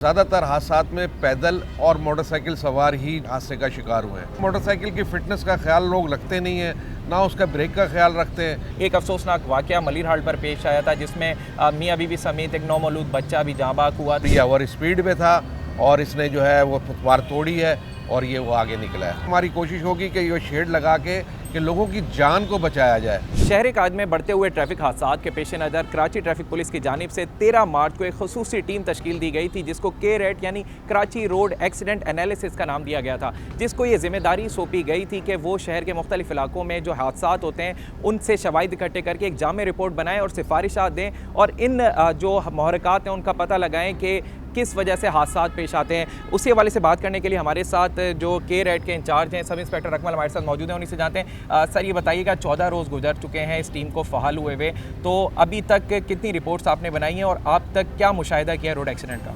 ज़्यादातर हादसात में पैदल और मोटरसाइकिल सवार ही हादसे का शिकार हुए हैं। मोटरसाइकिल की फिटनेस का ख्याल लोग रखते नहीं हैं, ना उसका ब्रेक का ख्याल रखते हैं। एक अफसोसनाक वाक़या मलिर हाट पर पेश आया था, जिसमें मियाँ बीवी समेत एक नौमौलूद बच्चा भी जाँ बाक हुआ। ये ओवर स्पीड में था और इसने जो है वो फुटपाथ तोड़ी है और ये वो आगे निकला है। हमारी कोशिश होगी कि ये शेड लगा के कि लोगों की जान को बचाया जाए। शहर काज में बढ़ते हुए ट्रैफिक हादसात के पेश नज़र कराची ट्रैफिक पुलिस की जानिब से 13 मार्च को एक खुसूसी टीम तश्कील दी गई थी, जिसको KRAT यानी कराची रोड एक्सीडेंट एनालिसिस का नाम दिया गया था, जिसको ये जिम्मेदारी सौंपी गई थी कि वो शहर के मुख्तलिफ इलाकों में जो हादसात होते हैं उनसे शवाहिद इकट्ठे करके एक जामे रिपोर्ट बनाएं और सिफारिशात दें और इन जो महरक़ात हैं उनका पता लगाएं कि किस वजह से हादसात पेश आते हैं। उसी हवाले से बात करने के लिए हमारे साथ जो KRAT के इंचार्ज हैं सब इंस्पेक्टर अकमल हमारे साथ मौजूद हैं, उन्हीं से जानते हैं। सर ये बताइएगा, 14 रोज़ गुजर चुके हैं इस टीम को फ़हाल हुए हुए, तो अभी तक कितनी रिपोर्ट्स आपने बनाई हैं और आप तक क्या मुशाहिदा किया रोड एक्सीडेंट का?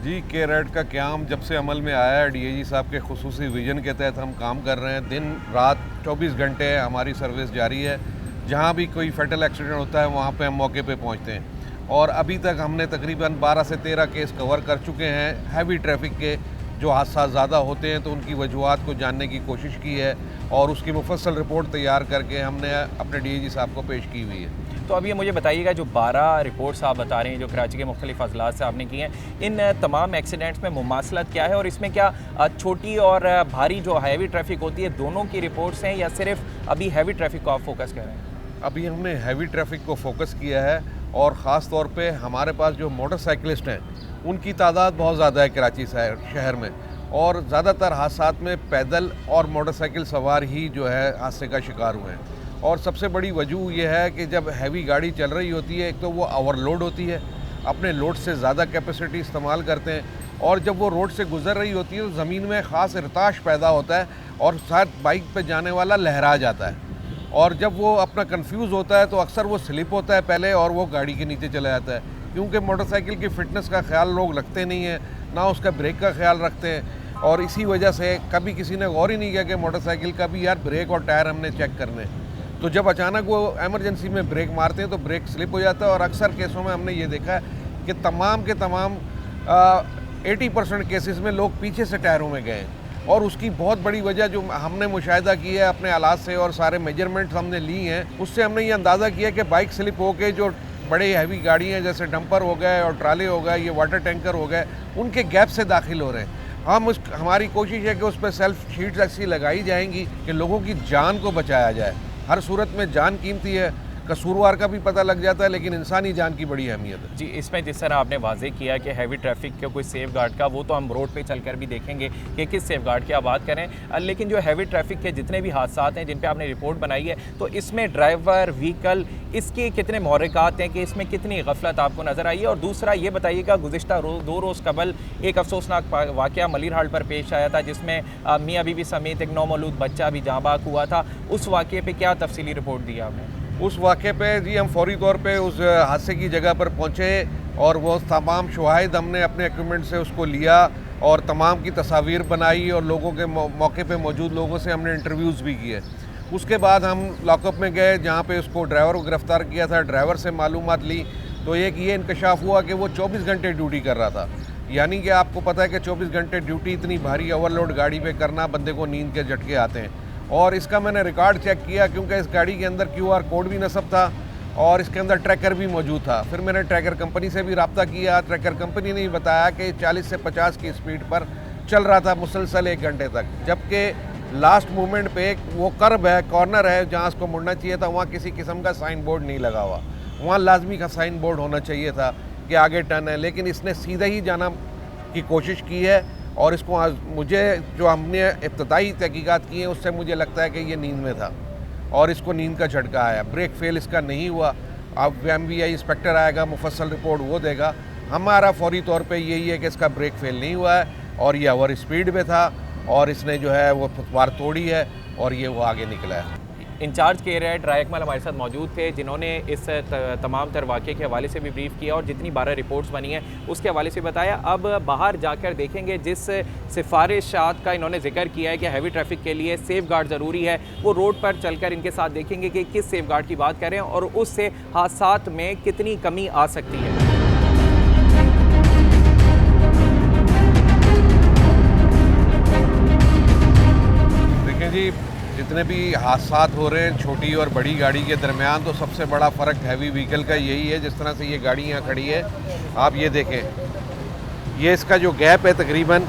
जी, KRAT का क़याम जब से अमल में आया है, DIG साहब के खुसूसी विजन के तहत हम काम कर रहे हैं। दिन रात 24 घंटे हमारी सर्विस जारी है। जहाँ भी कोई फैटल एक्सीडेंट होता है वहाँ पे हम मौके पे पहुँचते हैं और अभी तक हमने तकरीबन 12 से 13 केस कवर कर चुके हैं। हैवी ट्रैफिक के जो हादसा ज़्यादा होते हैं तो उनकी वजूहात को जानने की कोशिश की है और उसकी मुफस्सल रिपोर्ट तैयार करके हमने अपने DIG साहब को पेश की हुई है। तो अब ये मुझे बताइएगा, जो 12 रिपोर्ट्स आप बता रहे हैं जो कराची के मुख्तलिफ अजलात से आपने की हैं, इन तमाम एक्सीडेंट्स में मुमासलत क्या है और इसमें क्या छोटी और भारी जो हैवी ट्रैफिक होती है दोनों की रिपोर्ट्स हैं या सिर्फ अभी हैवी ट्रैफिक को आप फोकस कर रहे हैं? अभी हमने हैवी ट्रैफिक को फोकस किया है और ख़ास तौर पे हमारे पास जो मोटरसाइकिलिस्ट हैं उनकी तादाद बहुत ज़्यादा है कराची शहर में और ज़्यादातर हादसात में पैदल और मोटरसाइकिल सवार ही जो है हादसे का शिकार हुए हैं। और सबसे बड़ी वजह यह है कि जब हैवी गाड़ी चल रही होती है, एक तो वो ओवरलोड होती है, अपने लोड से ज़्यादा कैपेसिटी इस्तेमाल करते हैं और जब वो रोड से गुजर रही होती है तो ज़मीन में ख़ास इरताश पैदा होता है और साथ बाइक पर जाने वाला लहरा जाता है और जब वो अपना कंफ्यूज होता है तो अक्सर वो स्लिप होता है पहले और वो गाड़ी के नीचे चला जाता है, क्योंकि मोटरसाइकिल की फ़िटनेस का ख्याल लोग रखते नहीं हैं, ना उसका ब्रेक का ख्याल रखते हैं और इसी वजह से कभी किसी ने गौर ही नहीं किया कि मोटरसाइकिल का भी यार ब्रेक और टायर हमने चेक करने। तो जब अचानक वो एमरजेंसी में ब्रेक मारते हैं तो ब्रेक स्लिप हो जाता है और अक्सर केसों में हमने ये देखा है कि तमाम के तमाम 80% केसेस में लोग पीछे से टायरों में गए और उसकी बहुत बड़ी वजह जो हमने मुशाहिदा की है अपने आलात से और सारे मेजरमेंट्स हमने ली हैं, उससे हमने ये अंदाज़ा किया कि बाइक स्लिप होके जो बड़े हैवी गाड़ी हैं जैसे डंपर हो गए और ट्राले हो गए, ये वाटर टैंकर हो गए, उनके गैप से दाखिल हो रहे हैं। हमारी कोशिश है कि उस पर सेल्फ शीट्स ऐसी लगाई जाएंगी कि लोगों की जान को बचाया जाए। हर सूरत में जान कीमती है, कसूरवार का भी पता लग जाता है, लेकिन इंसानी जान की बड़ी अहमियत है। जी, इसमें जिस तरह आपने वाज़े किया कि हैवी ट्रैफिक के कोई सेफ गार्ड का, वो तो हम रोड पे चलकर भी देखेंगे कि किस सेफ गार्ड की आप बात करें, लेकिन जो हैवी ट्रैफिक के जितने भी हादसात हैं जिन पे आपने रिपोर्ट बनाई है, तो इसमें ड्राइवर, व्हीकल, इसके कितने महरक़ात हैं कि इसमें कितनी गफलत आपको नज़र आई है? और दूसरा ये बताइएगा, गुज़िश्ता 2 रोज़ कबल एक अफसोसनाक वाक़या मलिर हाट पर पेश आया था, जिसमें मियाँ बीवी समेत एक नौमौलूद बच्चा भी जाँ बाक हुआ था। उस वाक़े पर क्या तफसीली रिपोर्ट दी आपने? उस वाक़े पे जी हम फौरी तौर पे उस हादसे की जगह पर पहुँचे और वो तमाम शवाहिद हमने अपने इक्विपमेंट से उसको लिया और तमाम की तस्वीर बनाई और लोगों के मौके पे मौजूद लोगों से हमने इंटरव्यूज़ भी किए। उसके बाद हम लॉकअप में गए जहाँ पे उसको ड्राइवर को गिरफ़्तार किया था। ड्राइवर से मालूमात ली तो एक ये इंकशाफ हुआ कि वो 24 घंटे ड्यूटी कर रहा था। यानी कि आपको पता है कि 24 घंटे ड्यूटी इतनी भारी ओवरलोड गाड़ी पर करना, बंदे को नींद के झटके आते हैं और इसका मैंने रिकॉर्ड चेक किया क्योंकि इस गाड़ी के अंदर QR कोड भी नस्ब था और इसके अंदर ट्रैकर भी मौजूद था। फिर मैंने ट्रैकर कंपनी से भी रब्ता किया। ट्रैकर कंपनी ने बताया कि 40 से 50 की स्पीड पर चल रहा था मुसलसल 1 घंटे तक, जबकि लास्ट मोमेंट पे वो कर्व है, कॉर्नर है जहाँ उसको मुड़ना चाहिए था, वहाँ किसी किस्म का साइन बोर्ड नहीं लगा हुआ। वहाँ लाजमी का साइन बोर्ड होना चाहिए था कि आगे टर्न है, लेकिन इसने सीधा ही जाना की कोशिश की है और इसको आज मुझे जो हमने इब्तदाई तहकीकात की हैं उससे मुझे लगता है कि ये नींद में था और इसको नींद का झटका आया। ब्रेक फेल इसका नहीं हुआ। अब MVI इंस्पेक्टर आएगा, मुफस्सल रिपोर्ट वो देगा। हमारा फौरी तौर पे यही है कि इसका ब्रेक फेल नहीं हुआ है और ये ओवर स्पीड में था और इसने जो है वो फुटपाथ तोड़ी है और ये वो आगे निकला है। इंचार्ज KRAT अकमल हमारे साथ मौजूद थे, जिन्होंने इस तमाम तर वाक़े के हवाले से भी ब्रीफ़ किया और जितनी 12 रिपोर्ट्स बनी हैं उसके हवाले से बताया। अब बाहर जाकर देखेंगे, जिस सिफारिशात का इन्होंने जिक्र किया है कि हैवी ट्रैफिक के लिए सेफ़ गार्ड ज़रूरी है, वो रोड पर चलकर इनके साथ देखेंगे कि किस सेफ़ गार्ड की बात करें और उससे हादसात में कितनी कमी आ सकती है। जितने भी हादसा हो रहे हैं छोटी और बड़ी गाड़ी के दरमियान, तो सबसे बड़ा फ़र्क हैवी व्हीकल का यही है। जिस तरह से ये गाड़ी यहाँ खड़ी है, आप ये देखें, ये इसका जो गैप है तकरीबन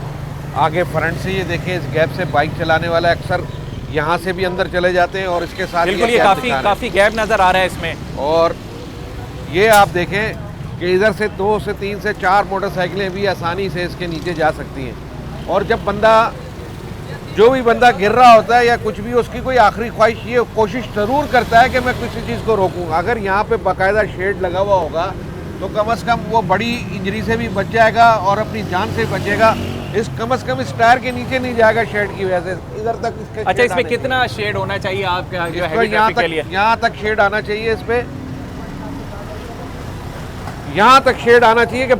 आगे फ्रंट से, ये देखें, इस गैप से बाइक चलाने वाला अक्सर यहाँ से भी अंदर चले जाते हैं और इसके साथ बिल्कुल ये काफ़ी गैप नज़र आ रहा है इसमें। और ये आप देखें कि इधर से 2 से 3 से 4 मोटरसाइकिलें भी आसानी से इसके नीचे जा सकती हैं। और जब जो भी बंदा गिर रहा होता है या कुछ भी, उसकी कोई आखिरी ख्वाहिश ये कोशिश ज़रूर करता है कि मैं किसी चीज़ को रोकूं। अगर यहाँ पे बाकायदा शेड लगा हुआ होगा तो कम से कम वो बड़ी इंजरी से भी बच जाएगा और अपनी जान से बचेगा। कम से कम इस टायर के नीचे नहीं जाएगा शेड की वजह से, इधर तक इसके। अच्छा, इसमें कितना शेड होना चाहिए आपके जो हैवी ट्रैफिक के लिए? यहाँ तक शेड आना चाहिए, इस पे यहाँ तक शेड आना चाहिए कि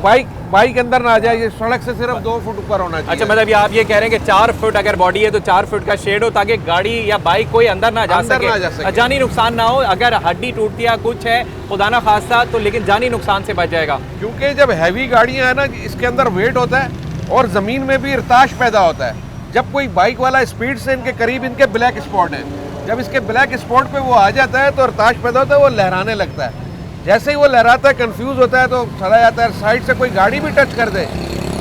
बाइक अंदर ना आ जाए। ये सड़क से सिर्फ 2 फुट ऊपर होना चाहिए। अच्छा, मतलब ये आप ये कह रहे हैं कि 4 फुट अगर बॉडी है तो 4 फुट का शेड हो, ताकि गाड़ी या बाइक कोई अंदर ना जा सके, जानी नुकसान ना हो। अगर हड्डी टूटती या कुछ है खुदा ना खास्ता तो, लेकिन जानी नुकसान से बच जाएगा। क्योंकि जब हैवी गाड़ियाँ हैं ना, इसके अंदर वेट होता है और ज़मीन में भी इर्ताश पैदा होता है। जब कोई बाइक वाला स्पीड से इनके करीब, इनके ब्लैक स्पॉट हैं, जब इसके ब्लैक स्पॉट पे वो आ जाता है तो इर्ताश पैदा होता है, वो लहराने लगता है। जैसे ही वो लहराता है, कंफ्यूज होता है तो चला जाता है। साइड से कोई गाड़ी भी टच कर दे,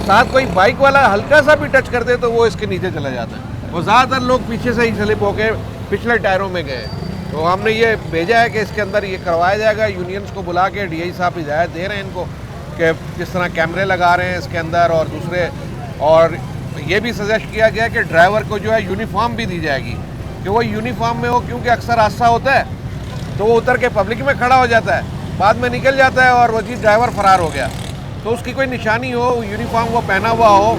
साथ कोई बाइक वाला हल्का सा भी टच कर दे तो वो इसके नीचे चला जाता है। वो ज़्यादातर लोग पीछे से ही स्लिप होके पिछले टायरों में गए। तो हमने ये भेजा है कि इसके अंदर ये करवाया जाएगा। यूनियंस को बुला के DI साहब हिदायत दे रहे हैं इनको कि किस तरह कैमरे लगा रहे हैं इसके अंदर और दूसरे, और ये भी सजेस्ट किया गया कि ड्राइवर को जो है यूनिफॉर्म भी दी जाएगी कि वो यूनिफॉर्म में हो, क्योंकि अक्सर हादसा होता है तो वो उतर के पब्लिक में खड़ा हो जाता है, बाद में निकल जाता है और वही ड्राइवर फरार हो गया। तो उसकी कोई निशानी हो, यूनिफॉर्म वो पहना हुआ हो,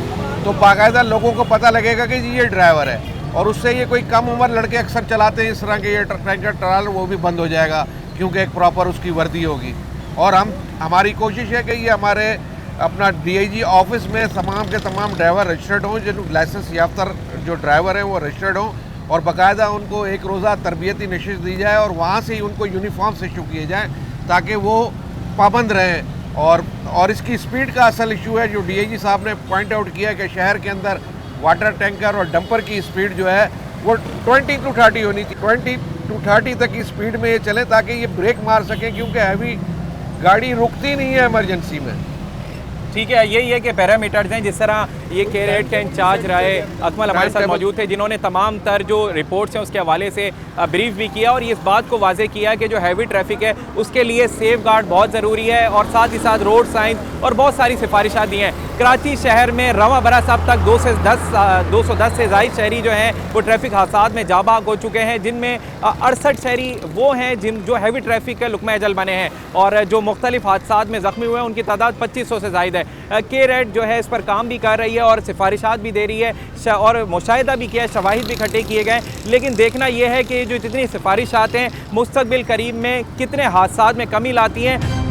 तो बाकायदा लोगों को पता लगेगा कि जी ये ड्राइवर है। और उससे ये कोई कम उम्र लड़के अक्सर चलाते हैं इस तरह के ये टैंकर ट्राल, वो भी बंद हो जाएगा क्योंकि एक प्रॉपर उसकी वर्दी होगी। और हमारी कोशिश है कि ये हमारे अपना DIG ऑफिस में तमाम के तमाम ड्राइवर रजिस्टर्ड हों, जिन लाइसेंस याफ्ता जो ड्राइवर हैं वो रजिस्टर्ड हों, और बाकायदा उनको एक रोज़ा तरबियती नशिश दी जाए और वहाँ से ही उनको यूनिफॉर्म से इशू किए जाएँ ताकि वो पाबंद रहें। और इसकी स्पीड का असल इशू है जो DIG साहब ने पॉइंट आउट किया कि शहर के अंदर वाटर टैंकर और डंपर की स्पीड जो है वो 20 to 30 होनी चाहिए। 20 to 30 तक की स्पीड में ये चले ताकि ये ब्रेक मार सकें, क्योंकि हैवी गाड़ी रुकती नहीं है इमरजेंसी में। ठीक है, यही है कि पैरामीटर्स हैं। जिस तरह ये KRAT के इंचार्ज रहे अकमल हमारे साथ मौजूद थे, जिन्होंने तमाम तर जो रिपोर्ट्स हैं उसके हवाले से ब्रीफ भी किया और इस बात को वाजे किया कि जो हैवी ट्रैफिक है उसके लिए सेफ गार्ड बहुत ज़रूरी है और साथ ही साथ रोड साइन और बहुत सारी सिफारिशात दी हैं। कराची शहर में रवा बरस अब तक 210 से ज़ायद शहरी जो हैं वो ट्रैफिक हादसात में जाबाक हो चुके हैं, जिनमें 68 शहरी वो हैं जो हैवी ट्रैफिक के लुक़मा अजल बने हैं और जो मुख्तलिफ हादसात में ज़ख्मी हुए हैं उनकी तादाद 2500 से ज़ायद है। KRAT जो है इस पर काम भी कर रही है और सिफारिशात भी दे रही है और मुशाहिदा भी किया है, शवाहिद भी इकट्ठे किए गए। लेकिन देखना यह है कि जो जितनी सिफारिशात हैं मुस्तक़बिल करीब में कितने हादसात में कमी लाती हैं।